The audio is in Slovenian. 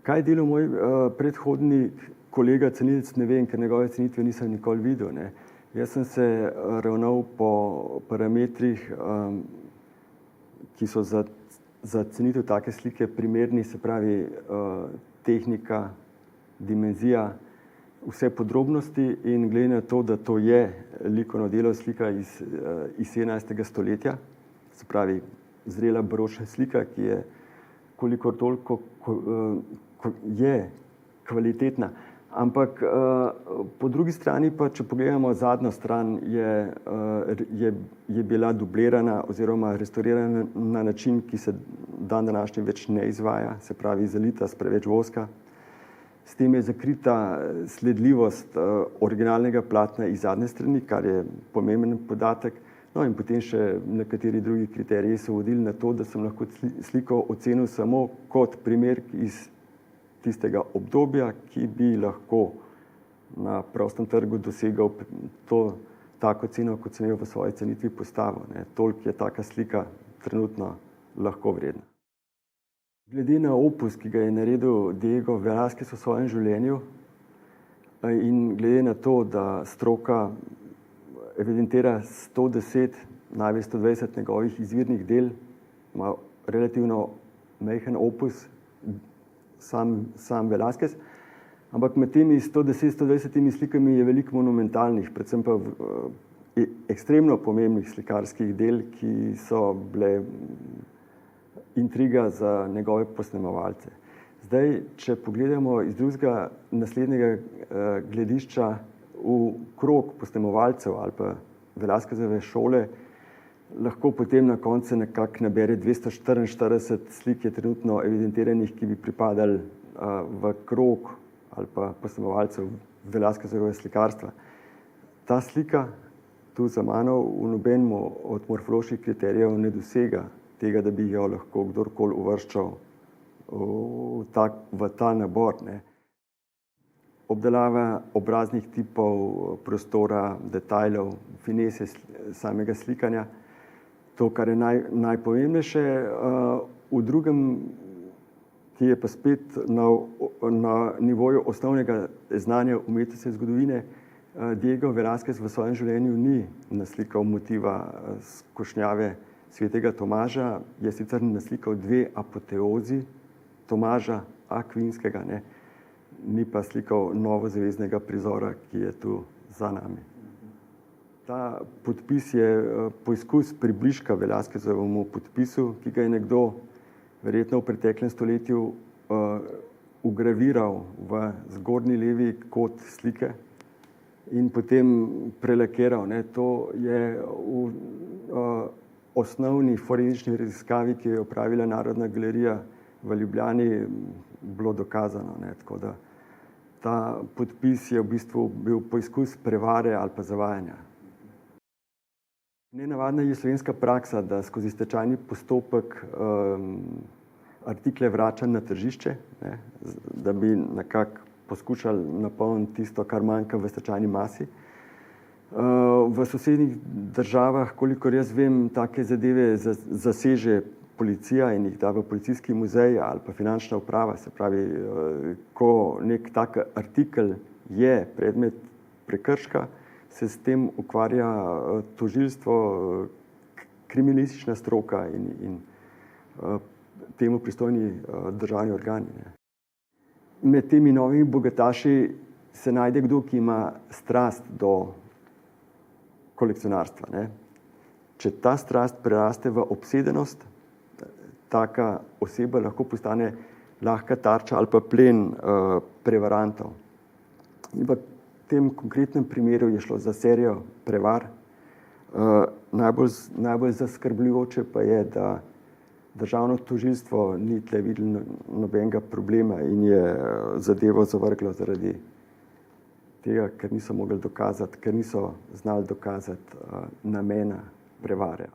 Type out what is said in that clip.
Kaj je delal moj predhodnik, kolega cenilec, ne vem, ker njegove cenitve nisem nikoli videl, ne. Jaz sem se ravnal po parametrih, ki so za cenitev take slike primerni, se pravi tehnika, dimenzija, vse podrobnosti, in glede na to, da to je likovno delo, slika iz 17. stoletja, se pravi zrela baročna slika, ki je kolikor toliko je kvalitetna. Ampak po drugi strani pa, če pogledamo zadnjo stran, je bila dublirana oziroma restaurirana na način, ki se današnji več ne izvaja, se pravi zalita s preveč voska. S tem je zakrita sledljivost originalnega platna iz zadnje strani, kar je pomemben podatek. No, in potem še nekateri drugi kriteriji so vodili na to, da sem lahko sliko ocenil samo kot primer iz tistega obdobja, ki bi lahko na prostem trgu dosegal tako ceno, kot sem jo v svoji cenitvi postavil, ne. Toliko je taka slika trenutno lahko vredna. Glede na opus, ki ga je naredil Diego Velázquez v svojem življenju, in glede na to, da stroka evidentira 110, največ 120 njegovih izvirnih del, ima relativno majhen opus, sam Velázquez, ampak med temi 110-120 slikami je veliko monumentalnih, predvsem pa ekstremno pomembnih slikarskih del, ki so bile intriga za njegove posnemovalce. Zdaj, če pogledamo iz drugega naslednjega gledišča v krog posnemovalcev ali pa Velázquezove šole, lahko potem na koncu nekako nabere 244 slik je trenutno evidentiranih, ki bi pripadali v krog ali pa posnemovalcev Velázquezovega slikarstva. Ta slika tu za mano v nobenem od morfoloških kriterijev ne dosega tega, da bi jo lahko kdorkoli uvrščal v ta nabor, ne. Obdelava obraznih tipov, prostora, detajlov, finese samega slikanja, to, kar je najpomembnejše. V drugem, ki je pa spet na nivoju osnovnega znanja umetnostne zgodovine, Diego Velázquez v svojem življenju ni naslikal motiva skušnjave svetega Tomaža, je sicer naslikal dve apoteozi Tomaža Akvinskega, ne, ni pa slikal novozaveznega prizora, ki je tu za nami. Ta podpis je poizkus približka Velázquezovemu podpisu, ki ga je nekdo verjetno v preteklem stoletju vgraviral v zgornji levi kot slike in potem prelakiral, ne. To je v osnovni forenzični raziskavi, ki je opravila Narodna galerija v Ljubljani, bilo dokazano, ne. Tako da ta podpis je v bistvu bil poizkus prevare ali pa zavajanja. Nenavadna je slovenska praksa, da skozi stečajni postopek artikle vrača na tržišče, ne, da bi nekako poskušali napolniti tisto, kar manjka v stečajni masi. V sosednjih državah, kolikor jaz vem, take zadeve zaseže policija in jih da v policijski muzej ali pa finančna uprava, se pravi, ko nek tak artikel je predmet prekrška, se s tem ukvarja tožilstvo, kriminalistična stroka in temu pristojni državni organi, ne. Med temi novimi bogataši se najde kdo, ki ima strast do kolekcionarstva, ne. Če ta strast preraste v obsedenost, taka oseba lahko postane lahka tarča ali pa plen prevarantov. In v tem konkretnem primeru je šlo za serijo prevar. Najbolj zaskrbljujoče pa je, da državno tožilstvo ni tle videlo nobenega problema in je zadevo zavrglo zaradi tega, ker niso mogli dokazati, ker niso znali dokazati namena prevare.